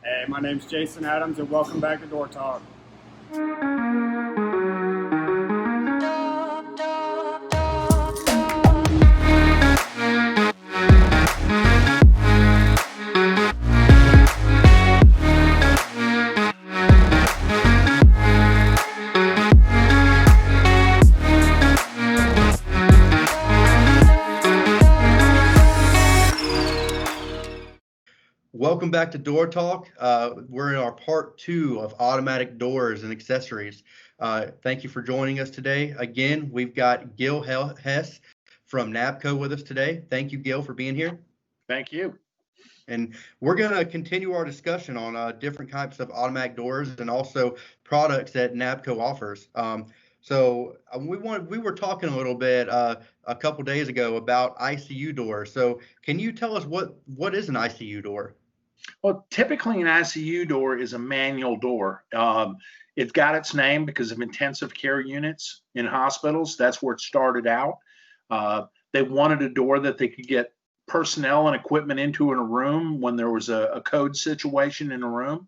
Hey, my name's Jason Adams, and welcome back to Door Talk. Welcome back to Door Talk. We're in our part 2 of automatic doors and accessories. Thank you for joining us today. Again, we've got Gil Hess from NABCO with us today. Thank you, Gil, for being here. Thank you. And we're going to continue our discussion on different types of automatic doors and also products that NABCO offers. We were talking a little bit a couple days ago about ICU doors. So can you tell us what is an ICU door? Well, typically an ICU door is a manual door. It got its name because of intensive care units in hospitals. That's where it started out. They wanted a door that they could get personnel and equipment into in a room when there was a code situation in a room.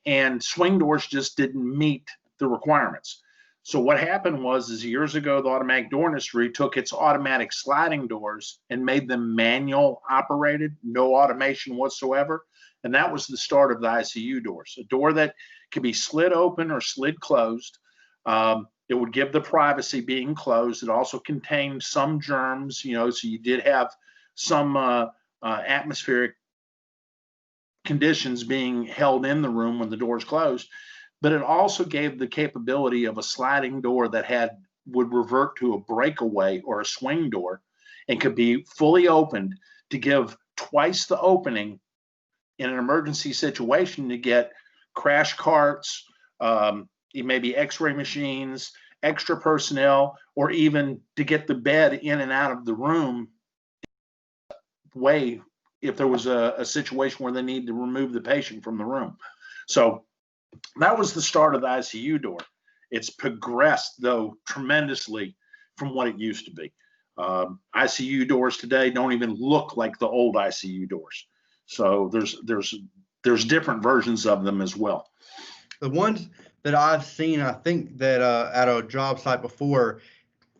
And swing doors just didn't meet the requirements. So what happened is years ago, the automatic door industry took its automatic sliding doors and made them manual operated, no automation whatsoever. And that was the start of the ICU doors, a door that could be slid open or slid closed. It would give the privacy being closed. It also contained some germs, so you did have some atmospheric conditions being held in the room when the door is closed. But it also gave the capability of a sliding door that would revert to a breakaway or a swing door and could be fully opened to give twice the opening in an emergency situation to get crash carts, maybe x-ray machines, extra personnel, or even to get the bed in and out of the room way if there was a situation where they need to remove the patient from the room. So that was the start of the ICU door. It's progressed, though, tremendously from what it used to be. ICU doors today don't even look like the old ICU doors. So there's different versions of them as well. The ones that I've seen, I think that at a job site before,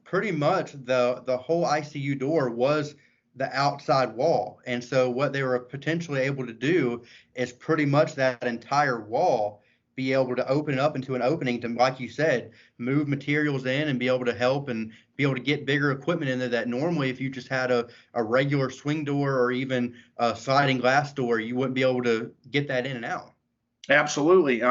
pretty much the whole ICU door was the outside wall. And so what they were potentially able to do is pretty much that entire wall be able to open it up into an opening to, like you said, move materials in and be able to help and be able to get bigger equipment in there that normally if you just had a regular swing door or even a sliding glass door, you wouldn't be able to get that in and out. Absolutely.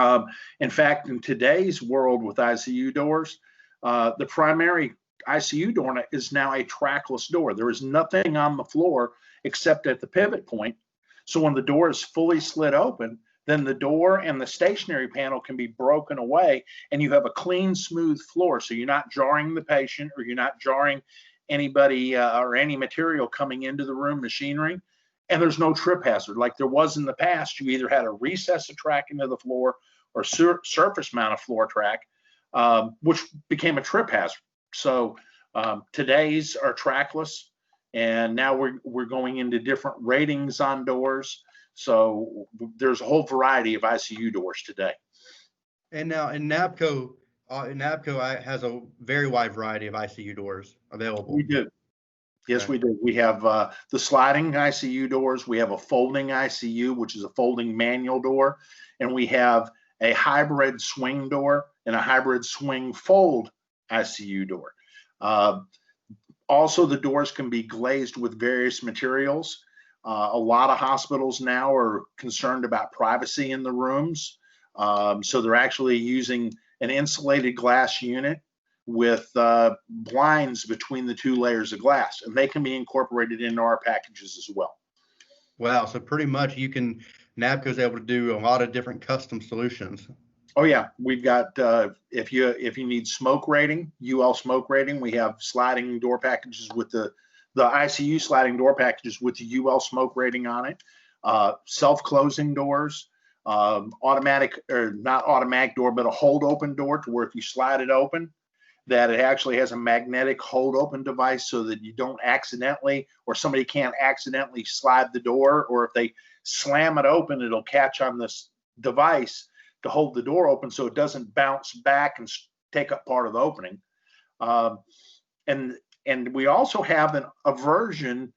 In fact, in today's world with ICU doors, the primary ICU door is now a trackless door. There is nothing on the floor except at the pivot point. So when the door is fully slid open, then the door and the stationary panel can be broken away and you have a clean, smooth floor. So you're not jarring the patient or you're not jarring anybody or any material coming into the room, machinery. And there's no trip hazard like there was in the past. You either had a recess of track into the floor or surface mount of floor track, which became a trip hazard. So today's are trackless, and now we're going into different ratings on doors. So there's a whole variety of ICU doors today. And now in NABCO has a very wide variety of ICU doors available. We do. Yes, we do. We have the sliding ICU doors. We have a folding ICU, which is a folding manual door. And we have a hybrid swing door and a hybrid swing fold ICU door. Also, the doors can be glazed with various materials. A lot of hospitals now are concerned about privacy in the rooms. So they're actually using an insulated glass unit with blinds between the two layers of glass, and they can be incorporated into our packages as well. Wow, so pretty much NABCO's able to do a lot of different custom solutions. Oh yeah, we've got if you need smoke rating, UL smoke rating, we have sliding door packages with the ICU sliding door packages with the UL smoke rating on it. Self-closing doors, automatic or not automatic door, but a hold open door to where if you slide it open, that it actually has a magnetic hold open device so that you don't accidentally, or somebody can't accidentally slide the door, or if they slam it open, it'll catch on this device to hold the door open so it doesn't bounce back and take up part of the opening. And we also have a version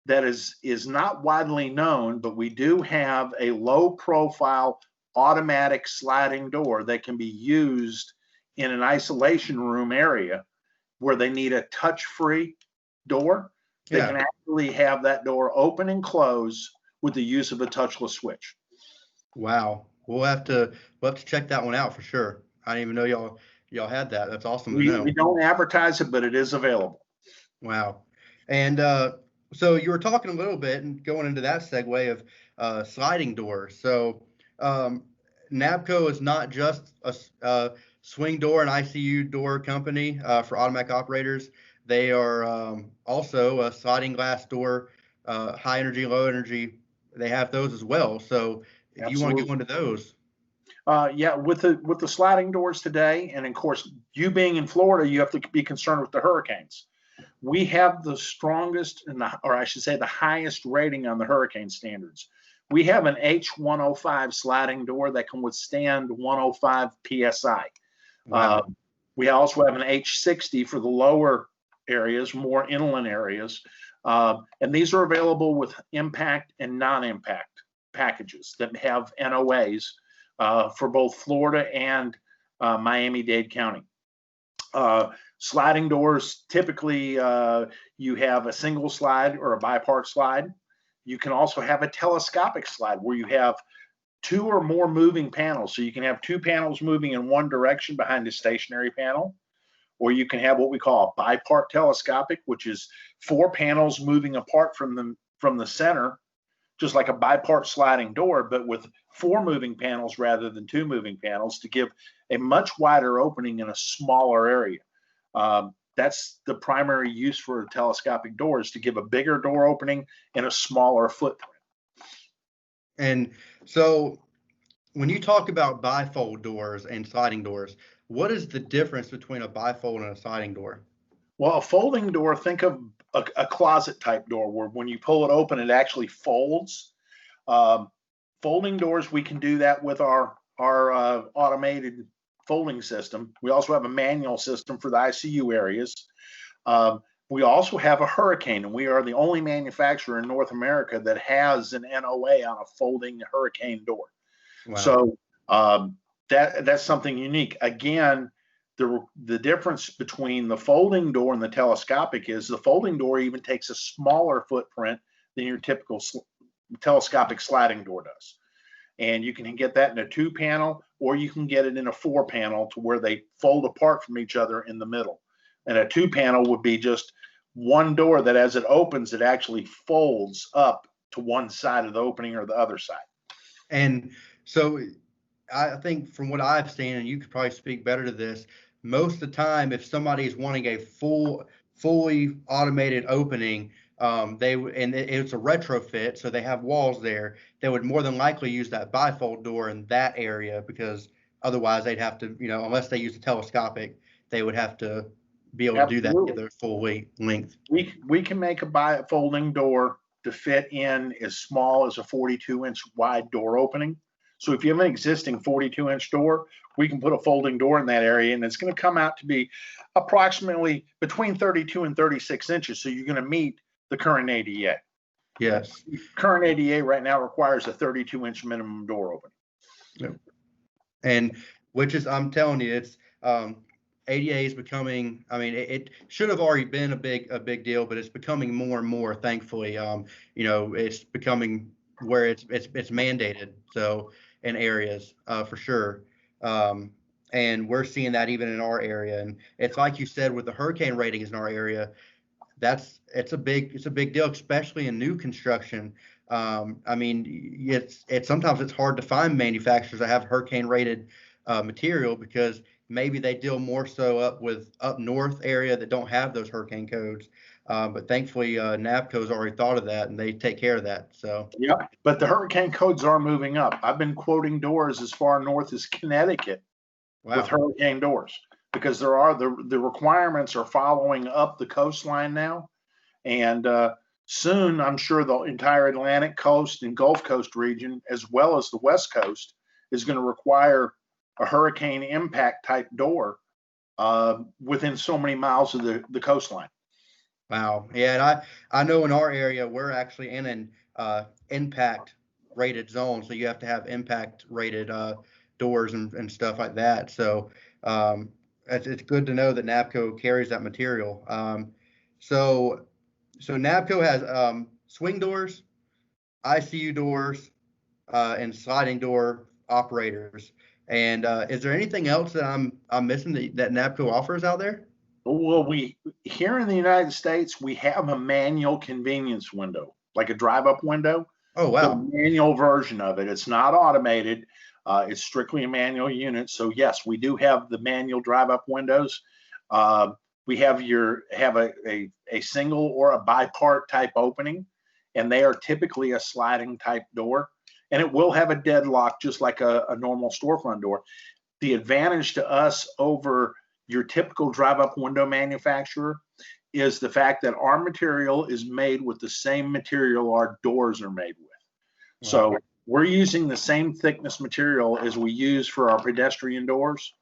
that is not widely known, but we do have a low profile automatic sliding door that can be used in an isolation room area where they need a touch-free door. They can actually have that door open and close with the use of a touchless switch. Wow. We'll have to check that one out for sure. I didn't even know y'all had that. That's awesome to know. We don't advertise it, but it is available. Wow. And so you were talking a little bit and going into that segue of sliding doors. So NABCO is not just a swing door and ICU door company for automatic operators. They are also a sliding glass door, high energy, low energy. They have those as well. So if you want to go into those. Yeah, with the sliding doors today, and of course, you being in Florida, you have to be concerned with the hurricanes. We have the strongest, or I should say the highest rating on the hurricane standards. We have an H105 sliding door that can withstand 105 PSI. Wow. We also have an H60 for the lower areas, more inland areas. And these are available with impact and non-impact packages that have NOAs for both Florida and Miami-Dade County. Sliding doors, typically you have a single slide or a bipart slide. You can also have a telescopic slide where you have two or more moving panels. So you can have two panels moving in one direction behind a stationary panel, or you can have what we call a bipart telescopic, which is four panels moving apart from the center, just like a bipart sliding door, but with four moving panels rather than two moving panels to give a much wider opening in a smaller area. That's the primary use for a telescopic door, is to give a bigger door opening in a smaller footprint. And so when you talk about bifold doors and sliding doors, what is the difference between a bifold and a sliding door? Well, a folding door, think of a closet type door where when you pull it open, it actually folds. Folding doors, we can do that with our automated folding system. We also have a manual system for the ICU areas. We also have a hurricane, and we are the only manufacturer in North America that has an NOA on a folding hurricane door. Wow. So that's something unique. Again, the difference between the folding door and the telescopic is the folding door even takes a smaller footprint than your typical telescopic sliding door does. And you can get that in a 2-panel, or you can get it in a 4-panel to where they fold apart from each other in the middle. And a 2-panel would be just one door that as it opens, it actually folds up to one side of the opening or the other side. And so I think from what I've seen, and you could probably speak better to this, most of the time, if somebody is wanting a fully automated opening, and it's a retrofit, so they have walls there, they would more than likely use that bifold door in that area, because otherwise they'd have to, unless they use a telescopic, they would have to be able to do that to their full length. We can make a bifolding door to fit in as small as a 42-inch wide door opening. So if you have an existing 42-inch door, we can put a folding door in that area, and it's going to come out to be approximately between 32 and 36 inches. So you're going to meet the current ADA. Yes. Current ADA right now requires a 32-inch minimum door opening. Yep. And which is, I'm telling you, it's ADA is becoming, it should have already been a big deal, but it's becoming more and more, thankfully. It's becoming where it's mandated. So in areas, for sure. And we're seeing that even in our area. And it's like you said, with the hurricane ratings in our area, it's a big deal, especially in new construction. It's sometimes it's hard to find manufacturers that have hurricane rated material, because maybe they deal more so up north area that don't have those hurricane codes. But thankfully, NABCO's already thought of that, and they take care of that. So yeah, but the hurricane codes are moving up. I've been quoting doors as far north as Connecticut. Wow. With hurricane doors, because the requirements are following up the coastline now, and soon I'm sure the entire Atlantic coast and Gulf Coast region, as well as the West Coast, is going to require a hurricane impact type door within so many miles of the coastline. Wow. Yeah, and I know in our area we're actually in an impact rated zone, so you have to have impact rated doors and stuff like that. So it's good to know that NABCO carries that material. So NABCO has swing doors, ICU doors, and sliding door operators. And is there anything else that I'm missing that NABCO offers out there? Well, we here in the United States, we have a manual convenience window, like a drive-up window. Oh, wow. The manual version of it. It's not automated. It's strictly a manual unit. So yes, we do have the manual drive-up windows. We have a single or a bipart type opening, and they are typically a sliding type door. And it will have a deadlock just like a normal storefront door. The advantage to us over your typical drive-up window manufacturer is the fact that our material is made with the same material our doors are made with. Wow. So we're using the same thickness material as we use for our pedestrian doors.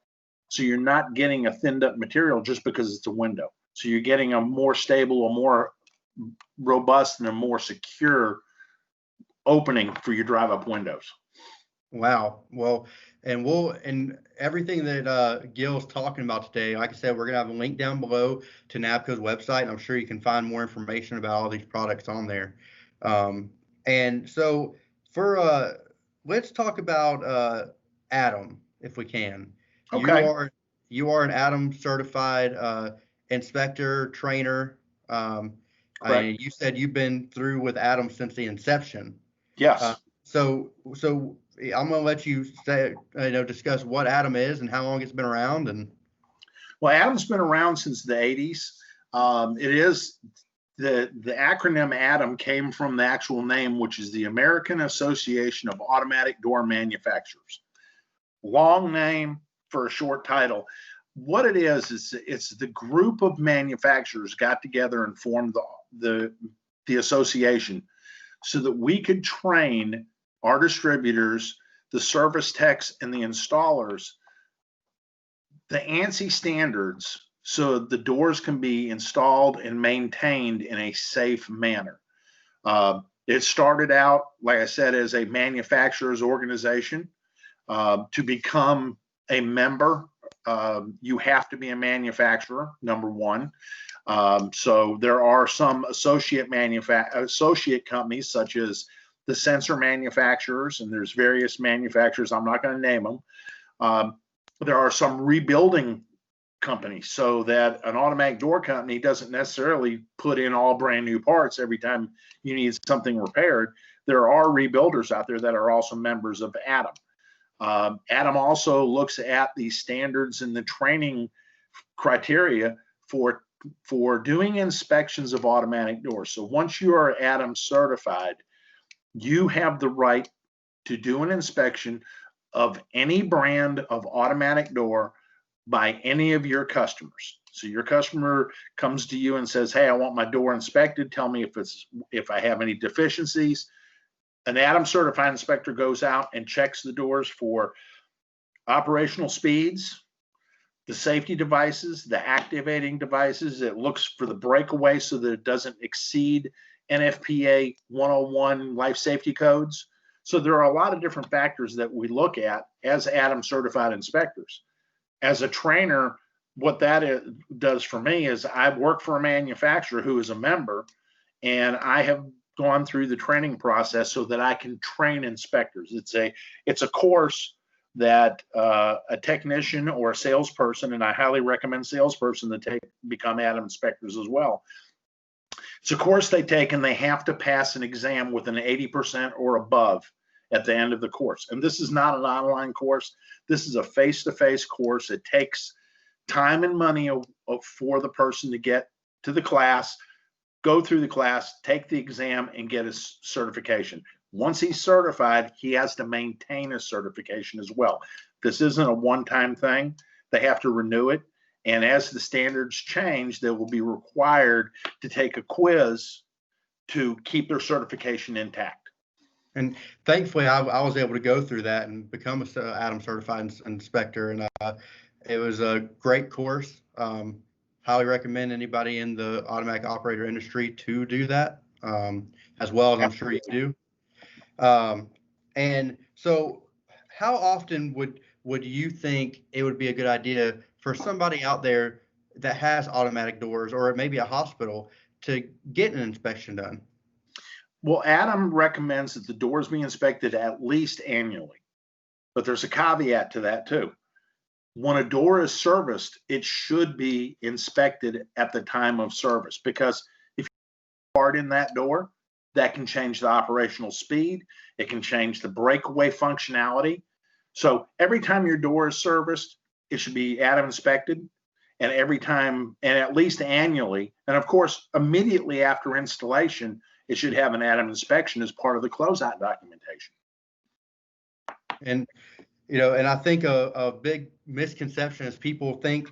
So you're not getting a thinned up material just because it's a window. So you're getting a more stable, a more robust, and a more secure opening for your drive-up windows. Wow. Well, and everything that Gil's talking about today, like I said, we're gonna have a link down below to NABCO's website, and I'm sure you can find more information about all these products on there. And so let's talk about AAADM if we can. Okay. You are an AAADM certified inspector, trainer. You said you've been through with AAADM since the inception. Yes. So I'm going to let you discuss what AAADM is and how long it's been around. And well, AAADM's been around since the 80s. It is the acronym AAADM came from the actual name, which is the American Association of Automatic Door Manufacturers. Long name for a short title. What it is it's the group of manufacturers got together and formed the association so that we could train our distributors, the service techs, and the installers the ANSI standards so the doors can be installed and maintained in a safe manner. It started out, like I said, as a manufacturer's organization. To become a member, you have to be a manufacturer, number one. So there are some associate companies such as the sensor manufacturers, and there's various manufacturers. I'm not going to name them. There are some rebuilding companies, so that an automatic door company doesn't necessarily put in all brand new parts every time you need something repaired. There are rebuilders out there that are also members of AAADM. AAADM also looks at the standards and the training criteria for doing inspections of automatic doors. So once you are AAADM certified, you have the right to do an inspection of any brand of automatic door by any of your customers. So your customer comes to you and says, "Hey, I want my door inspected. Tell me if I have any deficiencies." An AAADM certified inspector goes out and checks the doors for operational speeds, the safety devices, the activating devices. It looks for the breakaway so that it doesn't exceed NFPA 101 life safety codes. So there are a lot of different factors that we look at as AAADM certified inspectors. As a trainer, what that does for me is I work for a manufacturer who is a member, and I have gone through the training process so that I can train inspectors. It's a course that a technician or a salesperson, and I highly recommend salesperson to become AAADM inspectors as well. It's a course they take, and they have to pass an exam with an 80% or above at the end of the course. And this is not an online course. This is a face-to-face course. It takes time and money for the person to get to the class, go through the class, take the exam, and get his certification. Once he's certified, he has to maintain his certification as well. This isn't a one-time thing. They have to renew it. And as the standards change, they will be required to take a quiz to keep their certification intact. And thankfully, I was able to go through that and become a ADAM certified inspector, and it was a great course. Highly recommend anybody in the automatic operator industry to do that, as well as I'm sure you do. And so, how often would you think it would be a good idea for somebody out there that has automatic doors, or maybe a hospital, to get an inspection done? Well, Adam recommends that the doors be inspected at least annually, but there's a caveat to that too. When a door is serviced, it should be inspected at the time of service, because if you part in that door, that can change the operational speed. It can change the breakaway functionality. So every time your door is serviced, it should be Adam inspected, and every time, and at least annually. And of course, immediately after installation, it should have an Adam inspection as part of the closeout documentation. And and I think a big misconception is people think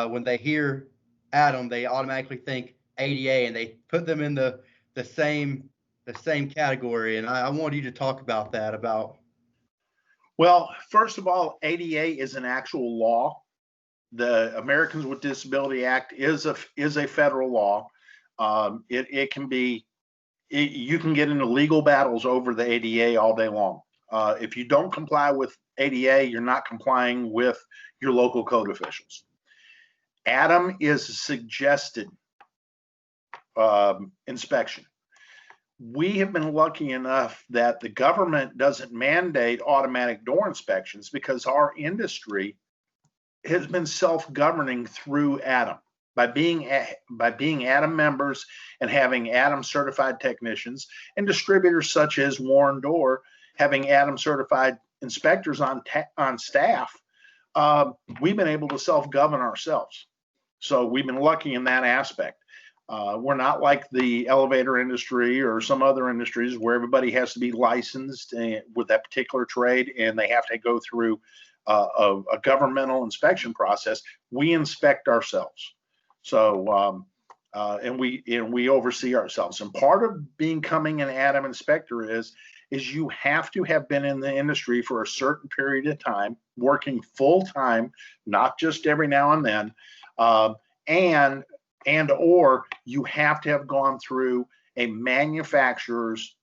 when they hear Adam, they automatically think ADA, and they put them in the same category. And I want you to talk about that. Well, first of all, ADA is an actual law. The Americans with Disability Act is a federal law. It can be, you can get into legal battles over the ADA all day long. If you don't comply with ADA, you're not complying with your local code officials. Adam is a suggested inspection. We have been lucky enough that the government doesn't mandate automatic door inspections, because our industry has been self-governing through Adam. By being Adam members and having Adam certified technicians, and distributors such as Warren Door having Adam certified inspectors on staff, we've been able to self-govern ourselves. So we've been lucky in that aspect. We're not like the elevator industry or some other industries where everybody has to be licensed with that particular trade, and they have to go through a governmental inspection process. We inspect ourselves. So, and we oversee ourselves. And part of becoming an Adam inspector is you have to have been in the industry for a certain period of time, working full time, not just every now and then, or you have to have gone through a manufacturer's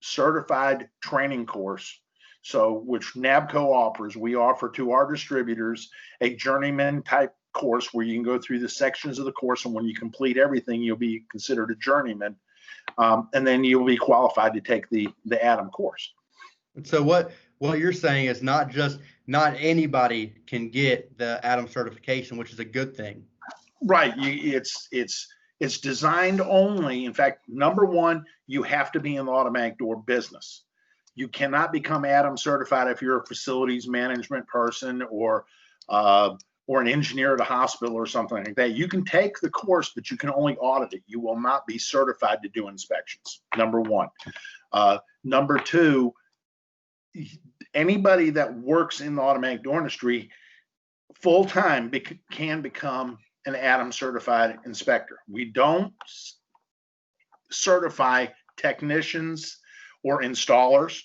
certified training course. So, which NABCO offers. We offer to our distributors a journeyman type course where you can go through the sections of the course, and when you complete everything, you'll be considered a journeyman, and then you'll be qualified to take the Adam course. So what you're saying is not anybody can get the Adam certification, which is a good thing. Right. It's designed only. In fact, number one, you have to be in the automatic door business. You cannot become Adam certified if you're a facilities management person or an engineer at a hospital or something like that. You can take the course, but you can only audit it. You will not be certified to do inspections, number one. Number two, anybody that works in the automatic door industry full-time can become an Adam certified inspector. We don't certify technicians or installers.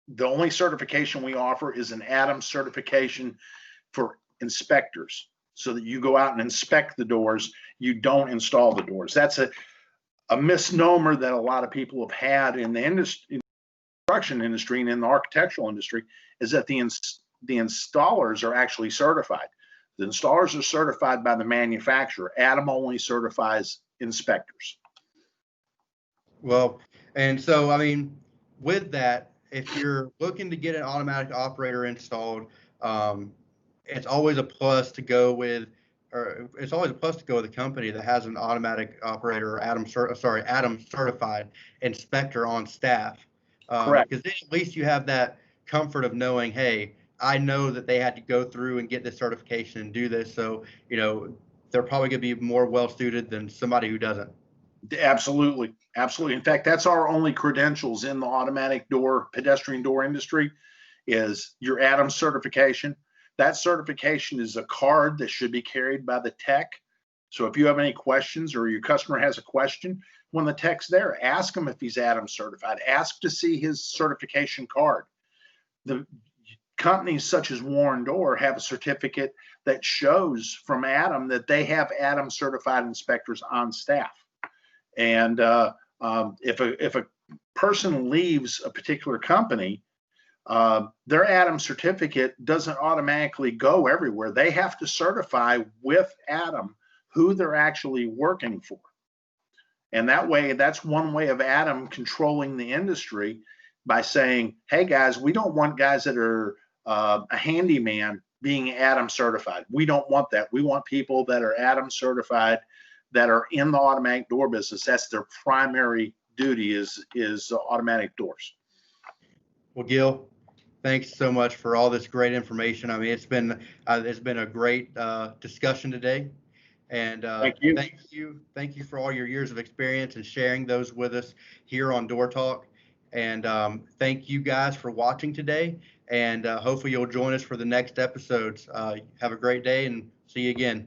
The only certification we offer is an Adam certification for inspectors, so that you go out and inspect the doors. You don't install the doors. That's a misnomer that a lot of people have had in the industry, in the construction industry and in the architectural industry, is that the installers are actually certified. The installers are certified by the manufacturer. Adam only certifies inspectors. Well, and so, I mean, with that, if you're looking to get an automatic operator installed, it's always a plus to go with a company that has an automatic operator or Adam certified inspector on staff. Correct. Because then at least you have that comfort of knowing, hey, I know that they had to go through and get this certification and do this. So, they're probably going to be more well-suited than somebody who doesn't. Absolutely. Absolutely. In fact, that's our only credentials in the automatic door, pedestrian door industry, is your Adam certification. That certification is a card that should be carried by the tech. So if you have any questions or your customer has a question, when the tech's there, ask him if he's AAADM certified. Ask to see his certification card. The companies such as Warren Door have a certificate that shows from AAADM that they have AAADM certified inspectors on staff. And if a person leaves a particular company, their AAADM certificate doesn't automatically go everywhere. They have to certify with AAADM who they're actually working for. And that way, that's one way of AAADM controlling the industry by saying, hey guys, we don't want guys that are a handyman being AAADM certified. We don't want that. We want people that are AAADM certified, that are in the automatic door business. That's their primary duty, is automatic doors. Well, Gil, thanks so much for all this great information. I mean, it's been a great discussion today, and Thank you. Thank you for all your years of experience and sharing those with us here on Door Talk. And thank you guys for watching today, and hopefully you'll join us for the next episodes. Have a great day, and see you again.